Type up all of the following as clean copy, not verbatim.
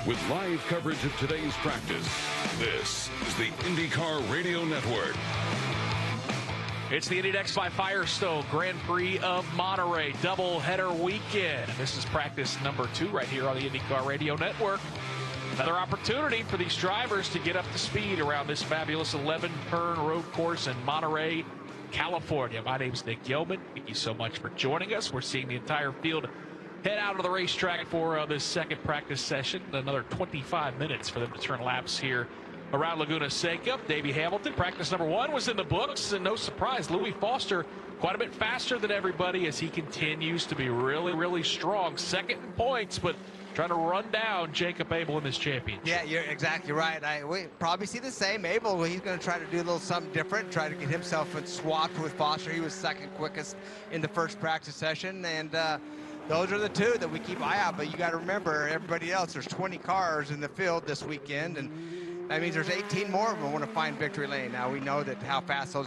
with live coverage of today's practice. This is the IndyCar Radio Network. It's the INDY NXT by Firestone Grand Prix of Monterey doubleheader weekend. This is practice number 2 right here on the IndyCar Radio Network. Another opportunity for these drivers to get up to speed around this fabulous 11-turn road course in Monterey, California. My name's Nick Yeoman. Thank you so much for joining us. We're seeing the entire field head out of the racetrack for this second practice session. Another 25 minutes for them to turn laps here around Laguna Seca. Davey Hamilton, practice number 1 was in the books, and no surprise, Louis Foster quite a bit faster than everybody as he continues to be really strong. Second in points, but trying to run down Jacob Abel in this championship. Yeah, you're exactly right. We probably see the same. Abel, he's going to try to do a little something different, try to get himself swapped with Foster. He was second quickest in the first practice session, and those are the two that we keep an eye out. But you got to remember, everybody else, there's 20 cars in the field this weekend, and that means there's 18 more of them want to find victory lane. Now, we know that how fast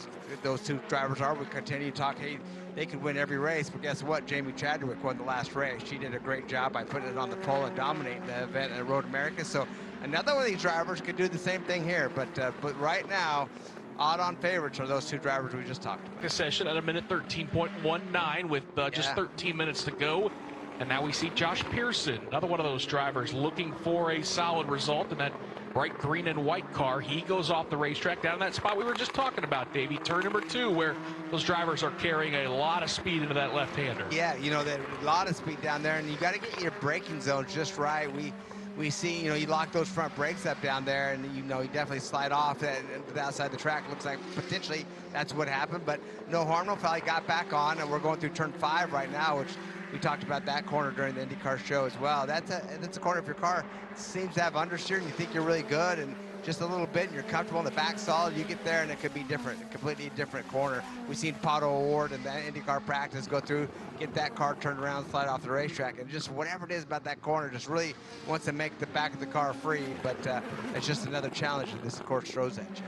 those two drivers are. We continue to talk, hey, they could win every race, but guess what? Jamie Chadwick won the last race. She did a great job by putting it on the pole and dominating the event at Road America. So another one of these drivers could do the same thing here. But right now, odd-on favorites are those two drivers we just talked about. This session at a minute 13.19 with just 13 minutes to go. And now we see Josh Pearson, another one of those drivers looking for a solid result in that bright green and white car. He goes off the racetrack down in that spot we were just talking about, Davey, turn number 2, where those drivers are carrying a lot of speed into that left-hander. Yeah, you know, a lot of speed down there, and you got to get your braking zones just right. We see, you know, you lock those front brakes up down there, and you definitely slide off to the outside the track. Looks like potentially that's what happened, but no harm, no foul. He got back on, and we're going through turn 5 right now, which we talked about that corner during the IndyCar show as well. That's a corner if your car seems to have understeer and you think you're really good, and just a little bit and you're comfortable in the back solid, you get there and it could be different, a completely different corner. We've seen Pato O'Ward and that IndyCar practice go through, get that car turned around, slide off the racetrack, and just whatever it is about that corner just really wants to make the back of the car free, but it's just another challenge that this course throws at you.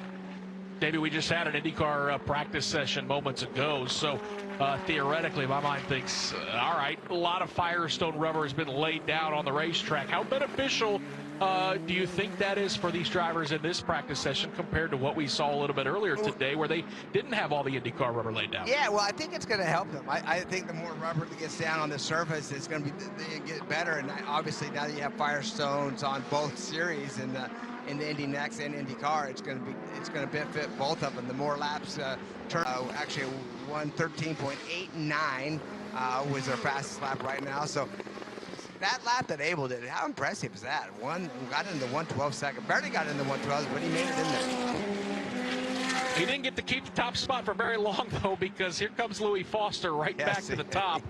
Davey, we just had an IndyCar practice session moments ago, so theoretically, my mind thinks, all right, a lot of Firestone rubber has been laid down on the racetrack. How beneficial do you think that is for these drivers in this practice session compared to what we saw a little bit earlier today where they didn't have all the IndyCar rubber laid down? Yeah, well, I think it's going to help them. I think the more rubber that gets down on the surface, it's going to get better, and obviously now that you have Firestones on both series in the Indy NXT and IndyCar, it's going to benefit both of them. The more laps actually 1:13.89 was their fastest lap right now. So that lap that Abel did, how impressive is that? Got into 1:12 second, barely got into 1:12, but he made it in there. He didn't get to keep the top spot for very long, though, because here comes Louis Foster back to the top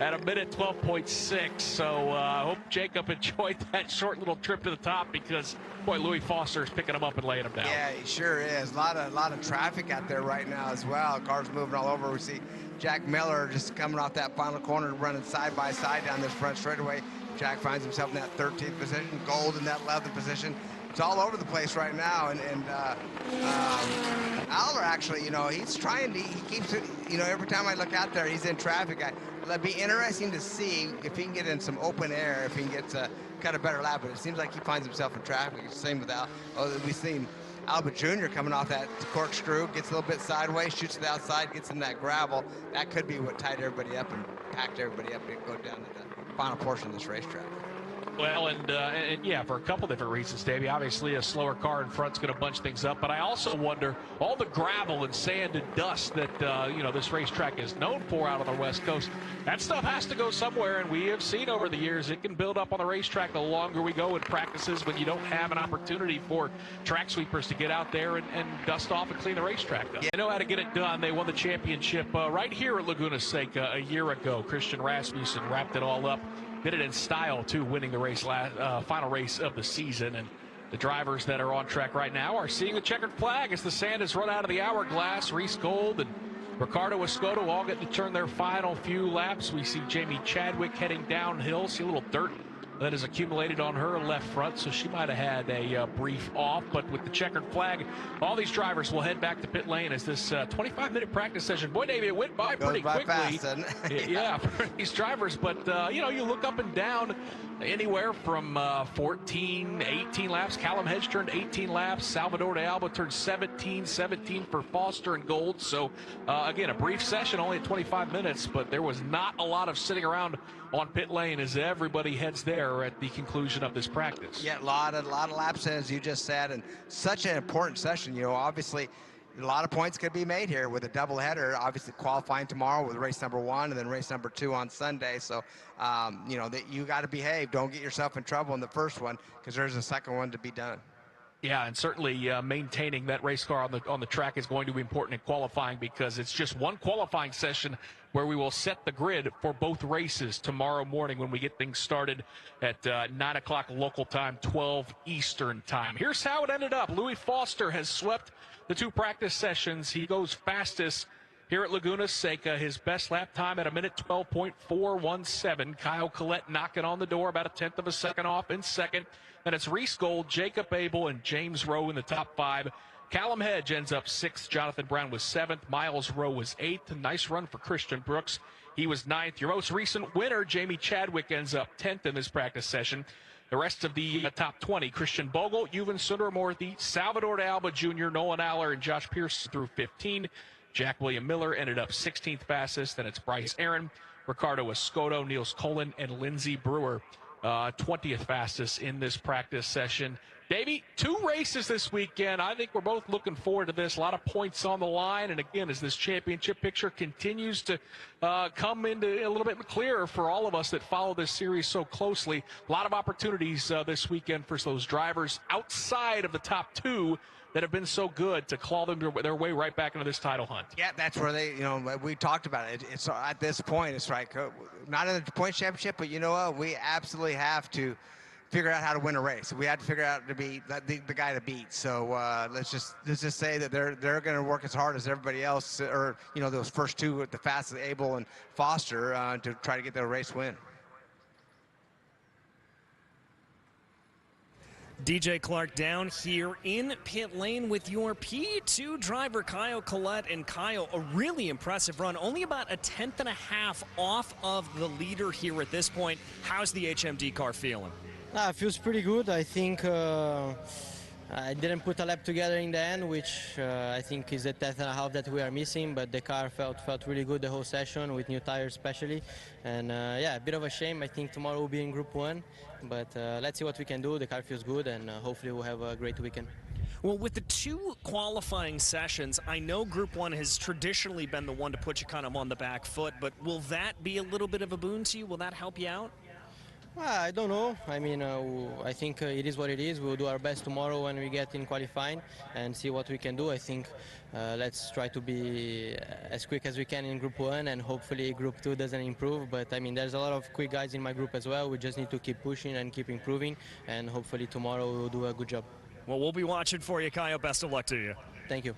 at a minute 12.6. So I hope Jacob enjoyed that short little trip to the top because, boy, Louis Foster is picking him up and laying him down. Yeah, he sure is. A lot of traffic out there right now as well. Cars moving all over. We see Jack Miller just coming off that final corner and running side by side down this front straightaway. Jack finds himself in that 13th position, Gold in that 11th position. It's all over the place right now, and Aller actually, he's trying to, he keeps, every time I look out there, he's in traffic. It'd be interesting to see if he can get in some open air, if he can get cut a better lap, but it seems like he finds himself in traffic. It's the same with we've seen Albert Jr. coming off that corkscrew, gets a little bit sideways, shoots to the outside, gets in that gravel. That could be what tied everybody up and packed everybody up and go down to the final portion of this racetrack. Well, and yeah, for a couple different reasons, Davey. Obviously, a slower car in front's going to bunch things up, but I also wonder all the gravel and sand and dust that this racetrack is known for out on the West Coast. That stuff has to go somewhere, and we have seen over the years it can build up on the racetrack the longer we go in practices when you don't have an opportunity for track sweepers to get out there and dust off and clean the racetrack up. They know how to get it done. They won the championship right here at Laguna Seca a year ago. Christian Rasmussen wrapped it all up. Did it in style, too, winning the race final race of the season. And the drivers that are on track right now are seeing the checkered flag as the sand has run out of the hourglass. Reese Gold and Ricardo Escoto all getting to turn their final few laps. We see Jamie Chadwick heading downhill. See a little dirt that has accumulated on her left front, so she might have had a brief off. But with the checkered flag, all these drivers will head back to pit lane as this 25-minute practice session. Boy, Davey, it went by pretty quickly. Fast, yeah, for these drivers. But, you look up and down anywhere from 14, 18 laps. Callum Hedge turned 18 laps. Salvador de Alba turned 17 for Foster and Gold. So, again, a brief session, only at 25 minutes, but there was not a lot of sitting around on pit lane as everybody heads there at the conclusion of this practice. Yeah, a lot of laps, as you just said, and such an important session. You know, obviously, a lot of points could be made here with a doubleheader. Obviously, qualifying tomorrow with race number 1 and then race number 2 on Sunday. So, you know, that you got to behave. Don't get yourself in trouble in the first one because there's a second one to be done. Yeah, and certainly maintaining that race car on the track is going to be important in qualifying because it's just one qualifying session where we will set the grid for both races tomorrow morning when we get things started at 9 o'clock local time, 12 Eastern time. Here's how it ended up. Louis Foster has swept the 2 practice sessions. He goes fastest here at Laguna Seca. His best lap time at 1:12.417. Kyle Collette knocking on the door, about a tenth of a second off in second. Then it's Reese Gold, Jacob Abel, and James Rowe in the top 5. Callum Hedge ends up 6th. Jonathan Brown was 7th. Miles Rowe was 8th. A nice run for Christian Brooks. He was 9th. Your most recent winner, Jamie Chadwick, ends up 10th in this practice session. The rest of the top 20, Christian Bogle, Yuvan Sundaramurthy, Salvador de Alba Jr., Nolan Aller, and Josh Pierce through 15. Jack William Miller ended up 16th fastest. Then it's Bryce Aaron, Ricardo Escoto, Niels Colin, and Lindsey Brewer, 20th fastest in this practice session. Davey, 2 races this weekend. I think we're both looking forward to this. A lot of points on the line. And again, as this championship picture continues to come into a little bit clearer for all of us that follow this series so closely, a lot of opportunities this weekend for those drivers outside of the top 2 that have been so good to claw them their way right back into this title hunt. Yeah, that's where they, you know, we talked about it. It's at this point, it's like not in the point championship, but you know what? We absolutely have to figure out how to win a race. We had to figure out to be the guy to beat. So let's just say that they're going to work as hard as everybody else, or you know, those first 2 with the fastest, Abel and Foster, to try to get their race win. DJ Clark down here in pit lane with your P2 driver, Kyle Collette. And Kyle, a really impressive run, only about a tenth and a half off of the leader here at this point. How's the HMD car feeling? It feels pretty good. I think I didn't put a lap together in the end, which I think is the tenth and a half that we are missing, but the car felt really good the whole session with new tires especially. And yeah, a bit of a shame. I think tomorrow we'll be in Group 1, but let's see what we can do. The car feels good, and hopefully we'll have a great weekend. Well, with the 2 qualifying sessions, I know Group 1 has traditionally been the one to put you kind of on the back foot, but will that be a little bit of a boon to you? Will that help you out? I don't know. I mean, I think it is what it is. We'll do our best tomorrow when we get in qualifying and see what we can do. I think let's try to be as quick as we can in Group 1, and hopefully Group 2 doesn't improve. But I mean, there's a lot of quick guys in my group as well. We just need to keep pushing and keep improving, and hopefully tomorrow we'll do a good job. Well, we'll be watching for you, Kyle. Best of luck to you. Thank you.